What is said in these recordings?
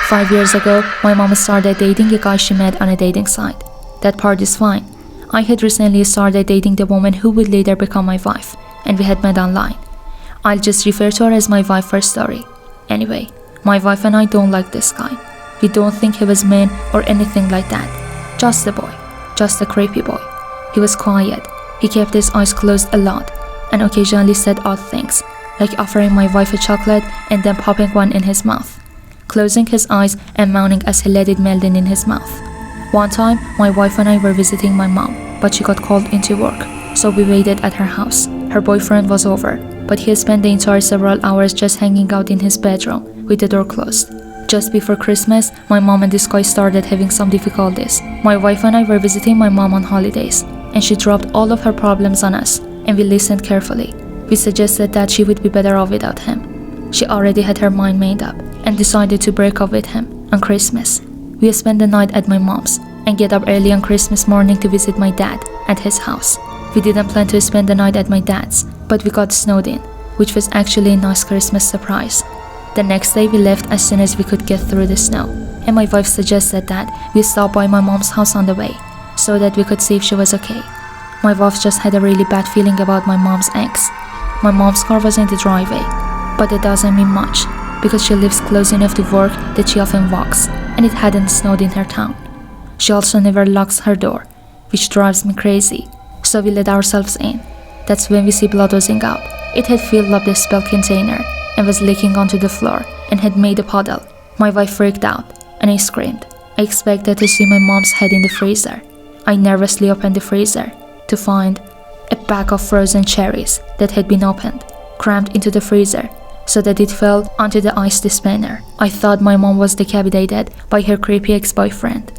5 years ago, my mom started dating a guy she met on a dating site. That part is fine. I had recently started dating the woman who would later become my wife, and we had met online. I'll just refer to her as my wife for story. Anyway, my wife and I don't like this guy. We don't think he was mean or anything like that. Just a boy. Just a creepy boy. He was quiet. He kept his eyes closed a lot, and occasionally said odd things, like offering my wife a chocolate and then popping one in his mouth, closing his eyes and moaning as he let it melt in his mouth. One time, my wife and I were visiting my mom, but she got called into work, so we waited at her house. Her boyfriend was over, but he spent the entire several hours just hanging out in his bedroom with the door closed. Just before Christmas, my mom and this guy started having some difficulties. My wife and I were visiting my mom on holidays, and she dropped all of her problems on us, and we listened carefully. We suggested that she would be better off without him. She already had her mind made up and decided to break up with him on Christmas. We spent the night at my mom's and get up early on Christmas morning to visit my dad at his house. We didn't plan to spend the night at my dad's, but we got snowed in, which was actually a nice Christmas surprise. The next day we left as soon as we could get through the snow, and my wife suggested that we stop by my mom's house on the way, so that we could see if she was okay. My wife just had a really bad feeling about my mom's ex. My mom's car was in the driveway, but it doesn't mean much, because she lives close enough to work that she often walks, and it hadn't snowed in her town. She also never locks her door, which drives me crazy, so we let ourselves in. That's when we see blood oozing out. It had filled up the spell container and was leaking onto the floor and had made a puddle. My wife freaked out, and I screamed. I expected to see my mom's head in the freezer. I nervously opened the freezer to find a bag of frozen cherries that had been opened, crammed into the freezer so that it fell onto the ice dispenser. I thought my mom was decapitated by her creepy ex-boyfriend.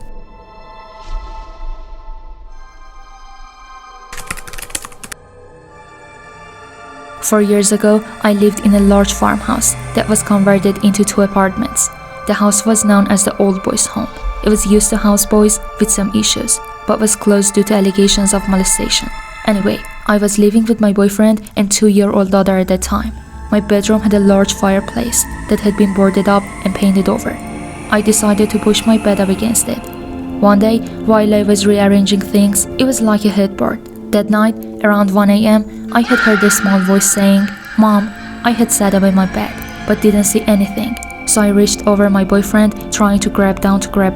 Four years ago, I lived in a large farmhouse that was converted into 2 apartments. The house was known as the old boys' home. It was used to house boys with some issues, but was closed due to allegations of molestation. Anyway, I was living with my boyfriend and 2-year-old daughter at that time. My bedroom had a large fireplace that had been boarded up and painted over. I decided to push my bed up against it. One day, while I was rearranging things, it was like a headboard. That night, around 1 a.m., I had heard a small voice saying, "Mom." I had sat up in my bed, but didn't see anything, so I reached over my boyfriend, trying to grab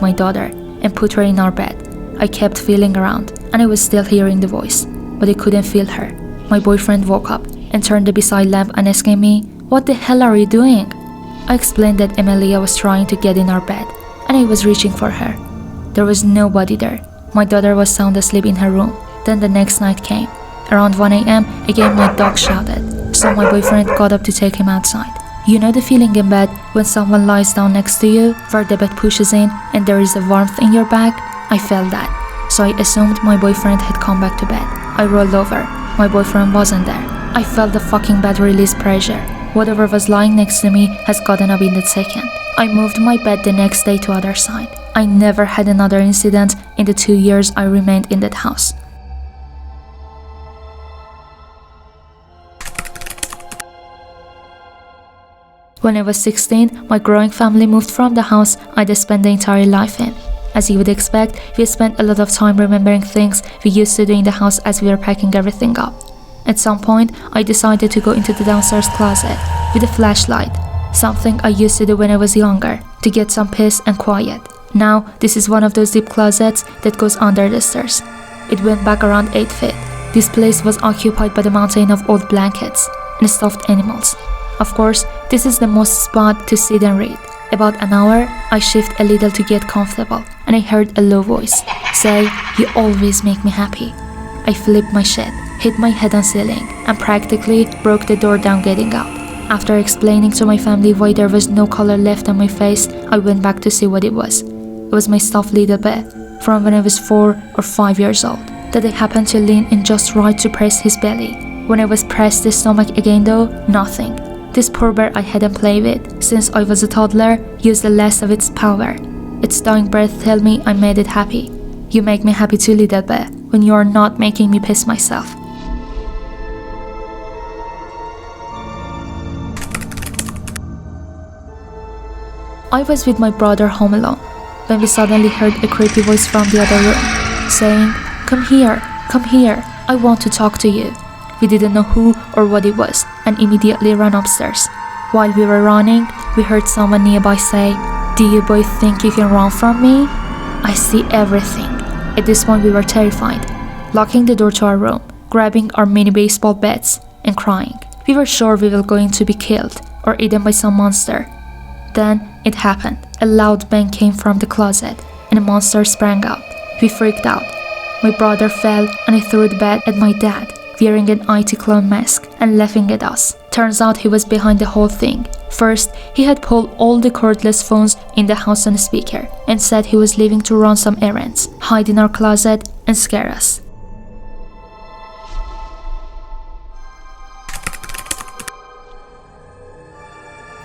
my daughter and put her in our bed. I kept feeling around, and I was still hearing the voice, but I couldn't feel her. My boyfriend woke up and turned the bedside lamp and asking me, "What the hell are you doing?" I explained that Emilia was trying to get in our bed, and I was reaching for her. There was nobody there. My daughter was sound asleep in her room. Then the next night came. Around 1 a.m., again my dog shouted, so my boyfriend got up to take him outside. You know the feeling in bed when someone lies down next to you, where the bed pushes in and there is a warmth in your back? I felt that, so I assumed my boyfriend had come back to bed. I rolled over. My boyfriend wasn't there. I felt the fucking bed release pressure. Whatever was lying next to me has gotten up in that second. I moved my bed the next day to other side. I never had another incident in the 2 years I remained in that house. When I was 16, my growing family moved from the house I'd spent the entire life in. As you would expect, we spent a lot of time remembering things we used to do in the house as we were packing everything up. At some point, I decided to go into the downstairs closet with a flashlight, something I used to do when I was younger, to get some peace and quiet. Now, this is one of those deep closets that goes under the stairs. It went back around 8 feet. This place was occupied by the mountain of old blankets and stuffed animals. Of course, this is the most spot to sit and read. About an hour, I shift a little to get comfortable, and I heard a low voice say, "You always make me happy." I flipped my shit, hit my head on ceiling, and practically broke the door down getting out. After explaining to my family why there was no color left on my face, I went back to see what it was. It was my stuffed little bear from when I was 4 or 5 years old, that I happened to lean in just right to press his belly. When I was pressed the stomach again though, nothing. This poor bear I hadn't played with since I was a toddler used the last of its power. Its dying breath told me I made it happy. You make me happy too, little bear, when you are not making me piss myself. I was with my brother home alone when we suddenly heard a creepy voice from the other room saying, come here, I want to talk to you." We didn't know who or what it was and immediately ran upstairs. While we were running, we heard someone nearby say, "Do you boys think you can run from me? I see everything." At this point we were terrified, locking the door to our room, grabbing our mini baseball bats and crying. We were sure we were going to be killed or eaten by some monster. Then it happened. A loud bang came from the closet and a monster sprang out. We freaked out. My brother fell and I threw the bat at my dad, wearing an IT clown mask and laughing at us. Turns out he was behind the whole thing. First, he had pulled all the cordless phones in the house on a speaker and said he was leaving to run some errands, hide in our closet and scare us.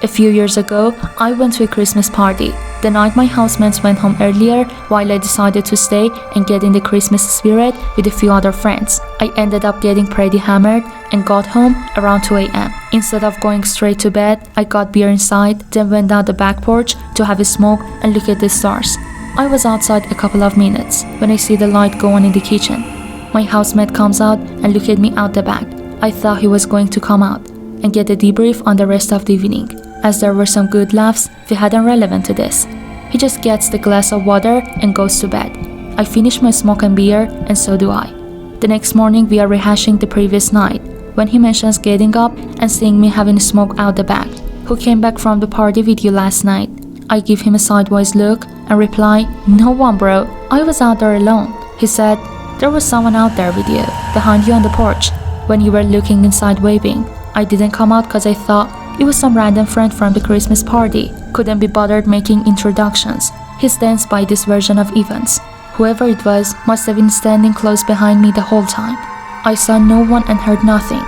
A few years ago, I went to a Christmas party. The night my housemates went home earlier, while I decided to stay and get in the Christmas spirit with a few other friends. I ended up getting pretty hammered and got home around 2 a.m. Instead of going straight to bed, I got beer inside, then went down the back porch to have a smoke and look at the stars. I was outside a couple of minutes when I see the light go on in the kitchen. My housemate comes out and look at me out the back. I thought he was going to come out and get a debrief on the rest of the evening, as there were some good laughs we hadn't relevant to this. He just gets the glass of water and goes to bed. I finish my smoke and beer, and so do I. The next morning we are rehashing the previous night, when he mentions getting up and seeing me having a smoke out the back. "Who came back from the party with you last night?" I give him a sideways look and reply, "No one, bro. I was out there alone." He said, "There was someone out there with you, behind you on the porch, when you were looking inside waving. I didn't come out because I thought it was some random friend from the Christmas party. Couldn't be bothered making introductions." He stands by this version of events. Whoever it was must have been standing close behind me the whole time. I saw no one and heard nothing.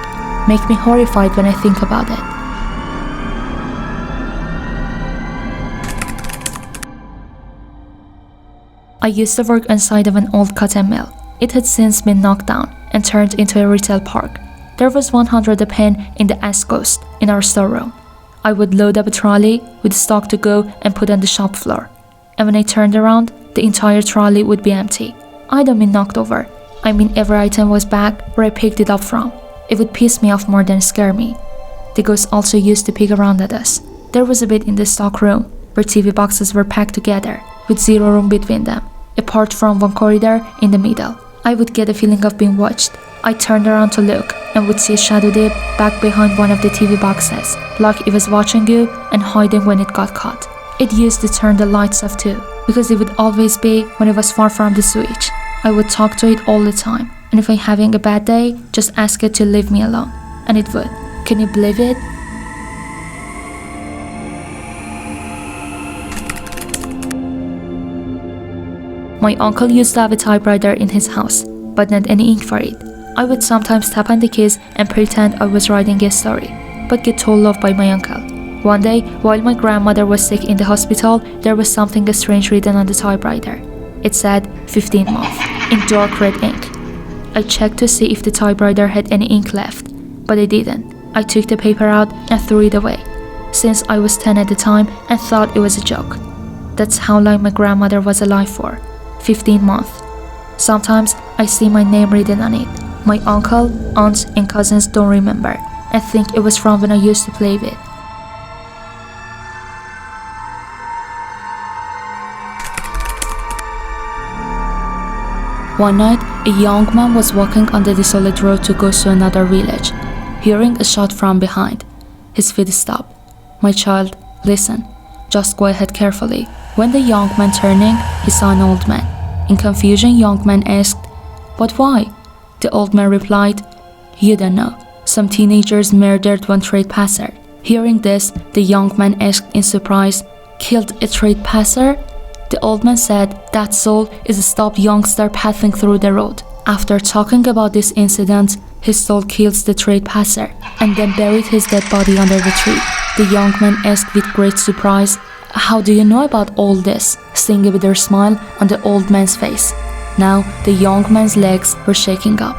Make me horrified when I think about it. I used to work inside of an old cotton mill. It had since been knocked down and turned into a retail park. There was 100 a pen in the Ascoast in our storeroom. I would load up a trolley with stock to go and put on the shop floor. And when I turned around, the entire trolley would be empty. I don't mean knocked over. I mean every item was back where I picked it up from. It would piss me off more than scare me. The ghosts also used to peek around at us. There was a bit in the stock room where TV boxes were packed together with zero room between them, apart from one corridor in the middle. I would get a feeling of being watched. I turned around to look and would see a shadow dip back behind one of the TV boxes, like it was watching you and hiding when it got caught. It used to turn the lights off too, because it would always be when it was far from the switch. I would talk to it all the time, and if I'm having a bad day, just ask it to leave me alone, and it would. Can you believe it? My uncle used to have a typewriter in his house, but not any ink for it. I would sometimes tap on the keys and pretend I was writing a story, but get told off by my uncle. One day, while my grandmother was sick in the hospital, there was something strange written on the typewriter. It said 15 month in dark red ink. I checked to see if the typewriter had any ink left, but it didn't. I took the paper out and threw it away, since I was 10 at the time and thought it was a joke. That's how long my grandmother was alive for, 15 months. Sometimes I see my name written on it. My uncle, aunts, and cousins don't remember and think it was from when I used to play with. One night, a young man was walking on the desolate road to go to another village, hearing a shot from behind. His feet stopped. "My child, listen. Just go ahead carefully." When the young man turning, he saw an old man. In confusion, young man asked, "But why?" The old man replied, "You don't know. Some teenagers murdered one trade-passer." Hearing this, the young man asked in surprise, "Killed a trade-passer?" The old man said that soul is a stopped youngster passing through the road. After talking about this incident, his soul kills the trade-passer and then buried his dead body under the tree. The young man asked with great surprise, "How do you know about all this?" seeing a bitter smile on the old man's face. Now the young man's legs were shaking up.